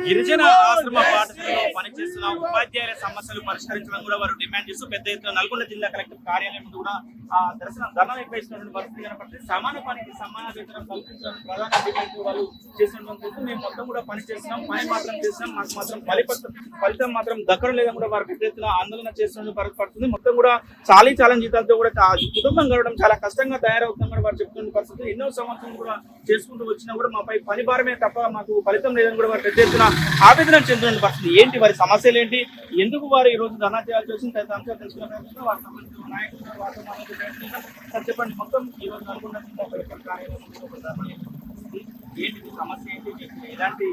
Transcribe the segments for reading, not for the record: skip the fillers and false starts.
గిరిజన ఆశ్రమ పాఠశాలలో పనిచేస్తున్న ఉపాధ్యాయుల సమస్యలు పరిష్కరించడం కూడా వారు డిమాండ్ చేస్తూ పెద్ద ఎత్తున నల్గొండ జిల్లా కలెక్టర్ కార్యాలయం ముందు కూడా ధర్నా నిర్వహిస్తున్నటువంటి పరిస్థితి కనపడుతుంది. సమాన పనికి సమాన వేతనం కల్పించాలని ప్రధాన డిమాండ్ వాళ్ళు చేస్తున్నట్టు మేము మొత్తం కూడా పని చేస్తున్నాం, పని మాత్రం చేస్తున్నాం, మాకు మాత్రం ఫలితం మాత్రం దక్కడం లేదని కూడా వారు పెద్ద ఎత్తున ఆందోళన చేస్తున్నట్టు పరిస్థితి. మొత్తం కూడా చాలీ జీతాలతో కూడా కుటుంబం గడవడం చాలా కష్టంగా తయారవుతుందని కూడా వారు చెప్తున్న పరిస్థితి. ఎన్నో సంవత్సరం కూడా చేసుకుంటూ వచ్చినా కూడా మాపై పని భారమే తప్ప మాకు ఫలితం లేదని కూడా వారు పెద్ద ఎత్తున ఆవేదన చెందుతున్న పరిస్థితి. ఏంటి వారి సమస్యలు ఏంటి, ఎందుకు వారు ఈ రోజు ధర్నా చేయాల్సి వచ్చింది తదితర అంశాలు తెలుసుకునే ప్రయత్నంలో వారికి సంబంధించిన నాయకులు వారితో మాట్లాడే ప్రయత్నిస్తాం. సార్ చెప్పండి, మొత్తం ఈ రోజు నల్గొండ జిల్లా కలెక్టర్ కార్యాలయం ఏంటి సమస్య, ఏంటి, ఎలాంటి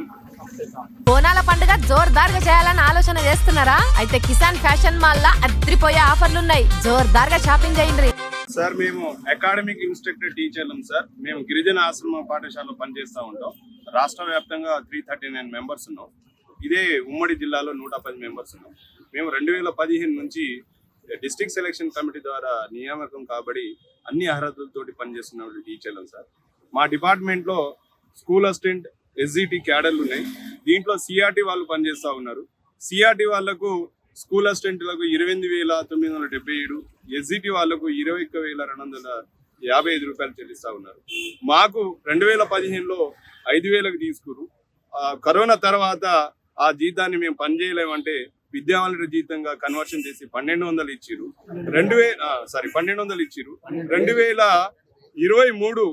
బోనాల పండుగ జోర్దార్గా చేయాలని ఆలోచన చేస్తున్నారా? అయితే కిసాన్ ఫ్యాషన్ మాల్ లా అద్రిపోయే ఆఫర్లున్నాయి, జోర్దార్గా షాపింగ్ చేయండి. సార్ మేము అకాడమిక్ ఇన్స్ట్రక్టర్ టీచర్లం సార్. మేము గిరిజన ఆశ్రమ పాఠశాలలో పనిచేస్తూ ఉంటాం. రాష్ట్ర వ్యాప్తంగా 339 మెంబర్స్ ఉన్నాం. ఇదే ఉమ్మడి జిల్లాలో 110 మెంబర్స్ ఉన్నాం. మేము 2015 నుంచి డిస్ట్రిక్ట్ సెలక్షన్ కమిటీ ద్వారా నియామకం కాబడి అన్ని అర్హతలతోటి పనిచేస్తున్న టీచర్లం సార్. మా డిపార్ట్మెంట్లో స్కూల్ అసిస్టెంట్, ఎస్జిటి క్యాడర్లు ఉన్నాయి. దీంట్లో సిఆర్టీ వాళ్ళు పనిచేస్తూ ఉన్నారు. సిఆర్టీ వాళ్లకు స్కూల్ అసిస్టెంట్లకు 28,977, ఎస్జిటి వాళ్లకు 21,255 రూపాయలు చెల్లిస్తూ ఉన్నారు. మాకు 2015లో 5,000కి తీసుకురు. కరోనా తర్వాత ఆ జీతాన్ని మేము పనిచేయలేమంటే విద్యావాలంటీర్ జీతంగా కన్వర్షన్ చేసి 1,200 ఇచ్చిరు. 1,200 ఇచ్చిరు. 2023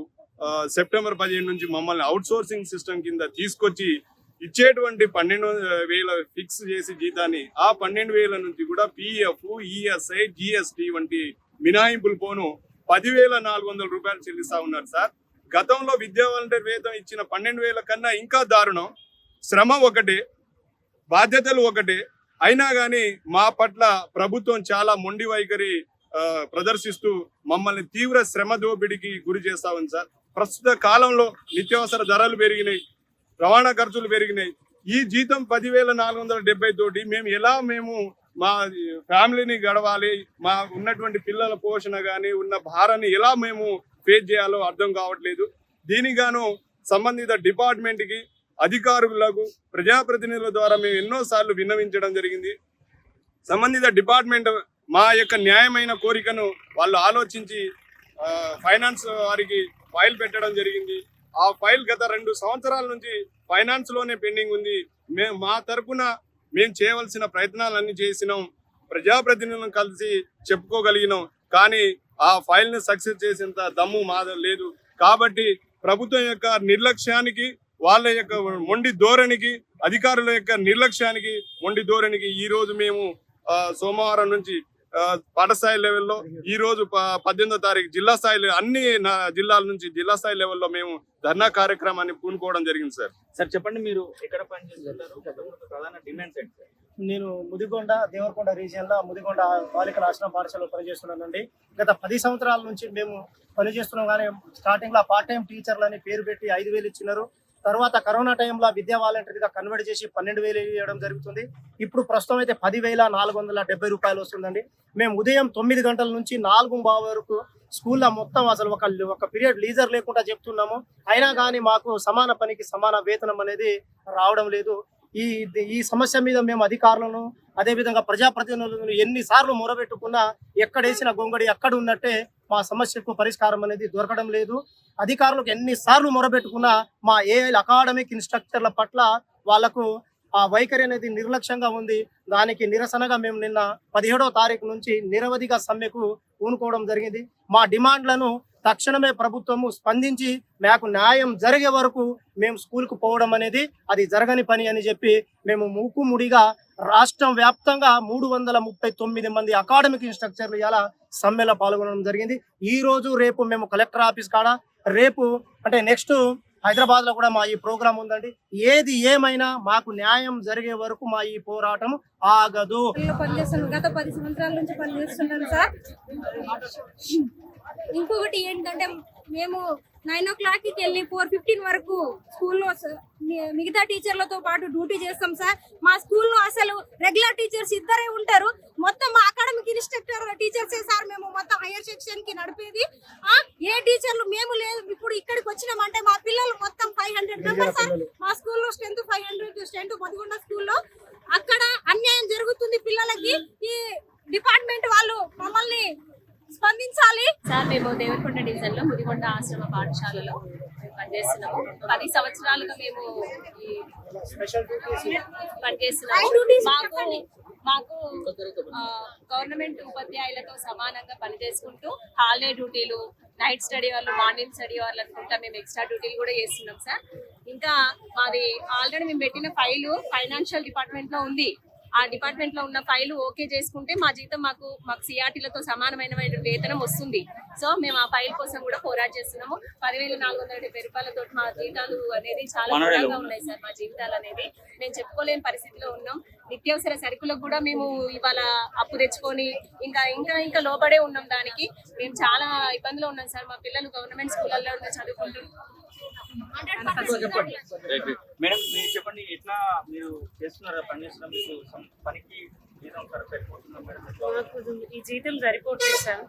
సెప్టెంబర్ 15 నుంచి మమ్మల్ని అవుట్ సోర్సింగ్ సిస్టమ్ కింద తీసుకొచ్చి ఇచ్చేటువంటి 12,000 ఫిక్స్ చేసి జీతాన్ని ఆ 12,000 నుంచి కూడా పిఎఫ్, ఈఎస్ఐ, జిఎస్టి వంటి మినహాయింపులు పోను 10,400 రూపాయలు చెల్లిస్తా ఉన్నారు సార్. గతంలో విద్యా వాలంటీర్ వేతనం ఇచ్చిన 12,000 కన్నా ఇంకా దారుణం. శ్రమ ఒకటే, బాధ్యతలు ఒకటే, అయినా కానీ మా పట్ల ప్రభుత్వం చాలా మొండి వైఖరి ప్రదర్శిస్తూ మమ్మల్ని తీవ్ర శ్రమ దోపిడీకి గురి చేస్తా ఉంది సార్. ప్రస్తుత కాలంలో నిత్యావసర ధరలు పెరిగినాయి, రవాణా ఖర్చులు పెరిగినాయి. ఈ జీతం 10,470 తోటి మేము మా ఫ్యామిలీని గడవాలి, మా ఉన్నటువంటి పిల్లల పోషణ కానీ ఉన్న భారాన్ని ఎలా మేము ఫేస్ చేయాలో అర్థం కావట్లేదు. దీనికి గాను సంబంధిత డిపార్ట్మెంట్కి, అధికారులకు, ప్రజాప్రతినిధుల ద్వారా మేము ఎన్నోసార్లు విన్నవించడం జరిగింది. సంబంధిత డిపార్ట్మెంట్ మా యొక్క న్యాయమైన కోరికను వాళ్ళు ఆలోచించి ఫైనాన్స్ వారికి ఫైల్ పెట్టడం జరిగింది. ఆ ఫైల్ గత 2 సంవత్సరాల నుంచి ఫైనాన్స్ లోనే పెండింగ్ ఉంది. మా తరపున మేము చేయవలసిన ప్రయత్నాలన్నీ చేసినాం, ప్రజాప్రతినిధులను కలిసి చెప్పుకోగలిగినాం. కానీ ఆ ఫైల్ ని సక్సెస్ చేసేంత దమ్ము మాద లేదు. కాబట్టి ప్రభుత్వం యొక్క నిర్లక్ష్యానికి, వాళ్ళ యొక్క మొండి ధోరణికి, అధికారుల యొక్క నిర్లక్ష్యానికి, మొండి ధోరణికి ఈ రోజు మేము సోమవారం నుంచి పాఠశాల లెవెల్లో, ఈ రోజు 18వ తారీఖు జిల్లా స్థాయిలో అన్ని జిల్లాల నుంచి జిల్లా స్థాయి లెవెల్లో మేము ధర్నా కార్యక్రమాన్ని పూనుకోవడం జరిగింది సార్. సార్ చెప్పండి, మీరు ఎక్కడ పనిచేస్తారు, ప్రధాన డిమాండ్స్ ఏంటి? నేను ముదిగొండ, దేవరకొండ రీజియన్ లో ముదిగొండ బాలికల ఆశ్రమ పాఠశాలలో పనిచేస్తున్నానండి. గత 10 సంవత్సరాల నుంచి మేము పనిచేస్తున్నాం. కానీ స్టార్టింగ్ లో పార్ట్ టైం టీచర్లు అని పేరు పెట్టి 5,000 ఇచ్చినారు. తర్వాత కరోనా టైంలో విద్యా వాలంటీర్గా కన్వర్ట్ చేసి 12,000 ఇవ్వడం జరుగుతుంది. ఇప్పుడు ప్రస్తుతం అయితే 10,470 రూపాయలు వస్తుందండి. మేము ఉదయం 9 గంటల నుంచి 4:15 వరకు స్కూల్లో మొత్తం అసలు ఒక పీరియడ్ లీజర్ లేకుండా చెప్తున్నాము. అయినా కానీ మాకు సమాన పనికి సమాన వేతనం అనేది రావడం లేదు. ఈ సమస్య మీద మేము అధికారులను, అదేవిధంగా ప్రజాప్రతినిధులను ఎన్నిసార్లు మొరబెట్టుకున్నా ఎక్కడేసిన గొంగడి అక్కడ ఉన్నట్టే మా సమస్యకు పరిష్కారం అనేది దొరకడం లేదు. అధికారులకు ఎన్నిసార్లు మొరబెట్టుకున్నా మా ఏఐల్ అకాడమిక్ ఇన్స్ట్రక్టర్ల పట్ల వాళ్లకు ఆ వైఖరి అనేది నిర్లక్ష్యంగా ఉంది. దానికి నిరసనగా మేము నిన్న 17వ తారీఖు నుంచి నిరవధిక సమ్మెకు పూనుకోవడం జరిగింది. మా డిమాండ్లను తక్షణమే ప్రభుత్వము స్పందించి మాకు న్యాయం జరిగే వరకు మేము స్కూల్కు పోవడం అనేది అది జరగని పని అని చెప్పి మేము మూకుముడిగా రాష్ట్రం వ్యాప్తంగా 339 మంది అకాడమిక్ ఇన్స్ట్రక్టర్లు ఇలా సమ్మెలో పాల్గొనడం జరిగింది. ఈ రోజు రేపు మేము కలెక్టర్ ఆఫీస్ కాడ, రేపు అంటే నెక్స్ట్ హైదరాబాద్ లో కూడా మా ఈ ప్రోగ్రామ్ ఉందండి. ఏది ఏమైనా మాకు న్యాయం జరిగే వరకు మా ఈ పోరాటం ఆగదు. గత 10 సంవత్సరాల నుంచి పనిచేస్తున్నాను సార్. ఇంకొకటి ఏంటంటే మేము 9 o'clock వెళ్ళి 4:15 వరకు స్కూల్లో మిగతా టీచర్లతో పాటు డ్యూటీ చేస్తాం సార్. మా స్కూల్లో అసలు రెగ్యులర్ టీచర్స్ ఇద్దరే ఉంటారు. మొత్తం మా అకాడమిక్ ఇన్స్ట్రక్టర్ టీచర్సే సార్. మేము మొత్తం హైయర్ సెక్షన్ కి నడిపేది. ఏ టీచర్లు మేము లేదు. ఇప్పుడు ఇక్కడికి వచ్చినామంటే మా పిల్లలు మొత్తం 500 మెంబర్స్ సార్. మా స్కూల్లో స్ట్రెంత్ 500 స్ట్రెంత్ మదిగొండ స్కూల్లో. అక్కడ అన్యాయం జరుగుతుంది పిల్లలకి. ఈ డిపార్ట్మెంట్ వాళ్ళు మమ్మల్ని స్పందించాలి సార్. మేము దేవరకొండ డివిజన్ లో ముదిగొండ ఆశ్రమ పాఠశాలలో పనిచేస్తున్నాము. 10 సంవత్సరాలుగా మేము ఈ పనిచేస్తున్నాము. మాకు గవర్నమెంట్ ఉపాధ్యాయులతో సమానంగా పనిచేసుకుంటూ హాలిడే డ్యూటీలు, నైట్ స్టడీ వాళ్ళు, మార్నింగ్ స్టడీ వాళ్ళు అనుకుంటా మేము ఎక్స్ట్రా డ్యూటీలు కూడా చేస్తున్నాం సార్. ఇంకా మాది ఆల్రెడీ మేము పెట్టిన ఫైలు ఫైనాన్షియల్ డిపార్ట్మెంట్ లో ఉంది. ఆ డిపార్ట్మెంట్ లో ఉన్న ఫైల్ ఓకే చేసుకుంటే మా జీతం మాకు సిఆర్టీలతో సమానమైన వేతనం వస్తుంది. సో మేము ఆ ఫైల్ కోసం కూడా పోరాట చేస్తున్నాము. 10,470 రూపాయలతో మా జీతాలు అనేది చాలా దూరంగా ఉన్నాయి సార్. మా జీవితాలు అనేది మేము చెప్పుకోలేని పరిస్థితిలో ఉన్నాం. నిత్యావసర సరుకులకు కూడా మేము ఇవాళ అప్పు తెచ్చుకొని ఇంకా ఇంకా ఇంకా లోబడే ఉన్నాం. దానికి మేము చాలా ఇబ్బందిలో ఉన్నాం సార్. మా పిల్లలు గవర్నమెంట్ స్కూళ్ళల్లో చదువుకుంటున్నారు. మేడం మీరు చెప్పండి, ఎట్లా మీరు చేస్తున్నారా పని చేస్తున్నారు? మీకు పనికి జీతం సరిపోతుందా మేడం? మాకు ఈ జీతం సరిపోతుంది సార్.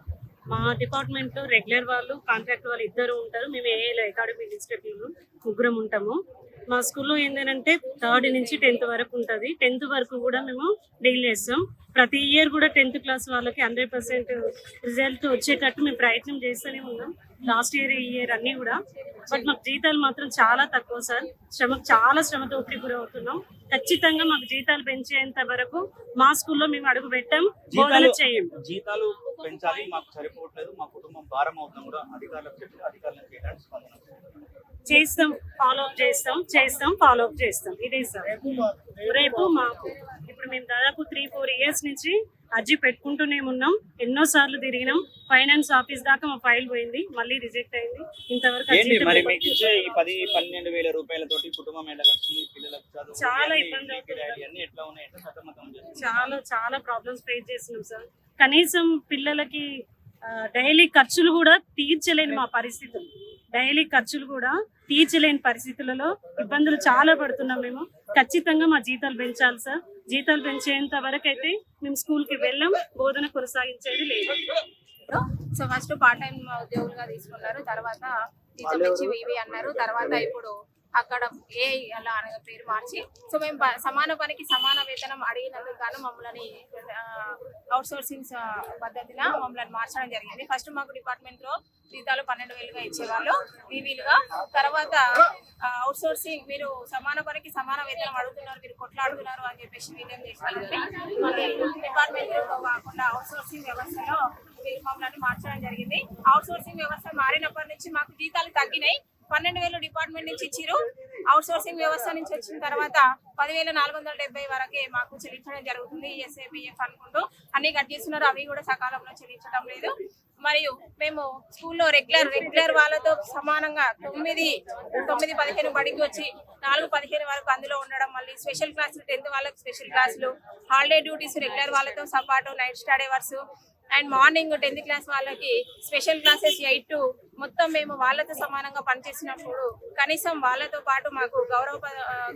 మా డిపార్ట్మెంట్ లో రెగ్యులర్ వాళ్ళు, కాంట్రాక్ట్ వాళ్ళు ఇద్దరు ఉంటారు. మేము ఏఏలో అకాడమిక్ ఇన్స్ట్రక్టర్లు ముగ్గురం ఉంటాము. మా స్కూల్లో ఏంటంటే 3rd నుంచి 10th వరకు ఉంటుంది. 10th వరకు కూడా మేము డీల్ చేస్తాం. ప్రతి ఇయర్ కూడా 10th క్లాస్ వాళ్ళకి 100% రిజల్ట్ వచ్చేటట్టు మేము ప్రయత్నం చేస్తూనే ఉన్నాం. లాస్ట్ ఇయర్, ఈ ఇయర్ అన్ని కూడా. బట్ మాకు జీతాలు మాత్రం చాలా తక్కువ సార్. చాలా శ్రమతో గురవుతున్నాం. ఖచ్చితంగా మాకు జీతాలు పెంచేంత వరకు మా స్కూల్లో మేము అడుగు పెట్టాం, బోధన చేయం. జీతాలు పెంచాలి, మాకు సరిపోవట్లేదు, మా కుటుంబం భారం అవుతాం కూడా అధికారులకు చెప్పి అధికారులకు చేయడానికి స్పందన చేస్తాం, ఫాలో అప్ చేస్తాం, ఫాలో అప్ చేస్తాం. ఇదే సార్. రేపు మాకు ఇప్పుడు మేము దాదాపు 3-4 ఇయర్స్ నుంచి అర్జీ పెట్టుకుంటూనే ఉన్నాం. ఎన్నో సార్లు తిరిగినాం. ఫైనాన్స్ ఆఫీస్ దాకా మా ఫైల్ పోయింది, మళ్ళీ రిజెక్ట్ అయింది. ఇంతవరకు మరి మీకు ఇచ్చే ఈ 10-12 వేల రూపాయలతోటి కుటుంబం ఎలా గడుస్తుంది? పిల్లలకు చదువు చాలా ఇబ్బంది అవుతుంది. అన్ని ఎట్లా ఉన్నాయి? ఎట్లా సతమతం చేస్తుంది? చాలా ప్రాబ్లమ్స్ ఫేస్ చేస్తున్నాం సార్. కనీసం పిల్లలకి డైలీ ఖర్చులు కూడా తీర్చలేని మా పరిస్థితులు. డైలీ ఖర్చులు కూడా తీర్చలేని పరిస్థితులలో ఇబ్బందులు చాలా పడుతున్నాం మేము. ఖచ్చితంగా మా జీతాలు పెంచాలి సార్. జీతాలు పెంచేంత వరకు అయితే మేము స్కూల్కి వెళ్ళాం, బోధన కొనసాగించేది లేదు. సో ఫస్ట్ పార్ట్ టైం ఉద్యోగులుగా తీసుకున్నారు. తర్వాత జీతం పెంచి ఇవి అన్నారు. తర్వాత ఇప్పుడు అక్కడ ఏ అలా అనగా పేరు మార్చి సో మేము సమాన పనికి సమాన వేతనం అడిగినందుకు గాను మమ్మల్ని అవుట్ సోర్సింగ్ పద్ధతిలో మమ్మల్ని మార్చడం జరిగింది. ఫస్ట్ మాకు డిపార్ట్మెంట్ లో జీతాలు 12,000గా ఇచ్చేవాళ్ళు వీలుగా. తర్వాత అవుట్ సోర్సింగ్ మీరు సమాన పనికి సమాన వేతనం అడుగుతున్నారు, మీరు కొట్లాడుతున్నారు అని చెప్పేసి వీళ్ళేం చేశారంటే మళ్ళీ డిపార్ట్మెంట్ కాకుండా అవుట్ సోర్సింగ్ వ్యవస్థలో మీరు మమ్మల్ని మార్చడం జరిగింది. అవుట్ సోర్సింగ్ వ్యవస్థ మారినప్పటి నుంచి మాకు జీతాలు తగ్గినాయి. 12,000 డిపార్ట్మెంట్ నుంచి ఇచ్చిరు. అవుట్ సోర్సింగ్ వ్యవస్థ నుంచి వచ్చిన తర్వాత 10,470 వరకే మాకు చెల్లించడం జరుగుతుంది. ఎస్ఏపిఎఫ్ అనుకుంటూ అన్ని కట్ చేస్తున్నారు. అవి కూడా సకాలంలో చెల్లించడం లేదు. మరియు మేము స్కూల్లో రెగ్యులర్ వాళ్ళతో సమానంగా 9-15 బడికి వచ్చి 4-15 వరకు అందులో ఉండడం. మళ్ళీ స్పెషల్ క్లాసులు 10th వాళ్ళకి స్పెషల్ క్లాసులు, హాలిడే డ్యూటీస్ రెగ్యులర్ వాళ్ళతో సపాటు, night study hours and morning 10th class వాళ్ళకి స్పెషల్ క్లాసెస్ 8 to మొత్తం మేము వాళ్ళతో సమానంగా పనిచేసినప్పుడు కనీసం వాళ్ళతో పాటు మాకు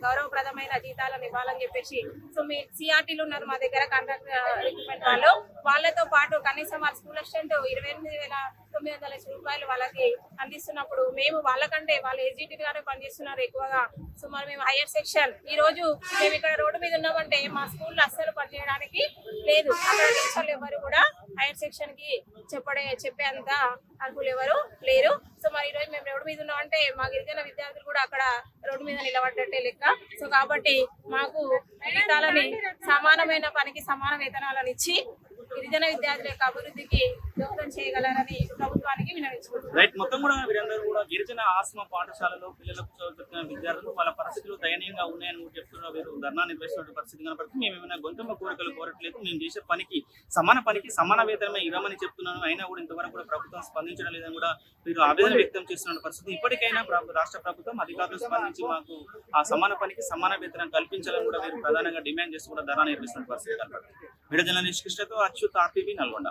గౌరవప్రదమైన జీతాలను ఇవ్వాలని చెప్పేసి సో మీ సిఆర్టీలు ఉన్నారు మా దగ్గర కాంట్రాక్ట్ రిక్రూట్మెంట్ వాళ్ళు. వాళ్ళతో పాటు కనీసం వాళ్ళ స్కూల్ అసిస్టెంట్ 28,900 రూపాయలు వాళ్ళకి అందిస్తున్నప్పుడు మేము వాళ్ళకంటే వాళ్ళు ఎగ్జిక్యూటివ్ గానే పనిచేస్తున్నారు ఎక్కువగా. సో మరి మేము హైయర్ సెక్షన్ ఈ రోజు మేము ఇక్కడ రోడ్డు మీద ఉన్నామంటే మా స్కూల్లో అస్సలు పనిచేయడానికి లేదు. అక్కడ టీచర్లు ఎవరు కూడా హైయర్ సెక్షన్ కి చెప్పేంత అర్హులు ఎవరు లేరు. సో మరి ఈ రోజు మేము రోడ్డు మీద ఉన్నామంటే మా గిరిజన విద్యార్థులు కూడా అక్కడ రోడ్డు మీద నిలబడ్డట్టే లెక్క. సో కాబట్టి మాకు జీతాలని సమానమైన పనికి సమాన వేతనాలను ఇచ్చి గిరిజన విద్యార్థుల యొక్క అభివృద్ధికి దోహదం చేయగలరని ప్రభుత్వానికి విన్నవించుకుంటున్నాం. రైట్. మొత్తం కూడా వీరందరూ కూడా గిరిజన ఆశ్రమ పాఠశాలలో పిల్లలకు చదువుతున్న విద్యార్థులు వాళ్ళ పరిస్థితులు దయనీయంగా ఉన్నాయని కూడా చెప్తున్నారు. వీరు ధర్నా నిర్వహిస్తున్న పరిస్థితి కనపడుతుంది. మేము ఏమైనా గొంతమ్మ కోరికలు కోరట్లేదు, మేము చేసే పనికి సమాన వేతనమే ఇవ్వమని చెప్తున్నాను. అయినా కూడా ఇంతవరకు కూడా ప్రభుత్వం స్పందించడం లేదని కూడా వీరు ఆవేదన వ్యక్తం చేస్తున్న పరిస్థితి. ఇప్పటికైనా రాష్ట్ర ప్రభుత్వం అధికారులు స్పందించి మాకు ఆ సమాన పనికి సమాన వేతనం కల్పించాలని కూడా వీరు ప్రధానంగా డిమాండ్ చేస్తూ కూడా ధర్నా నిర్వహిస్తున్న పరిస్థితి కనపడుతుంది. వీడియో జర్నలిస్ట్ కృష్ణతో అచ్యుత్, RTV, నల్గొండ.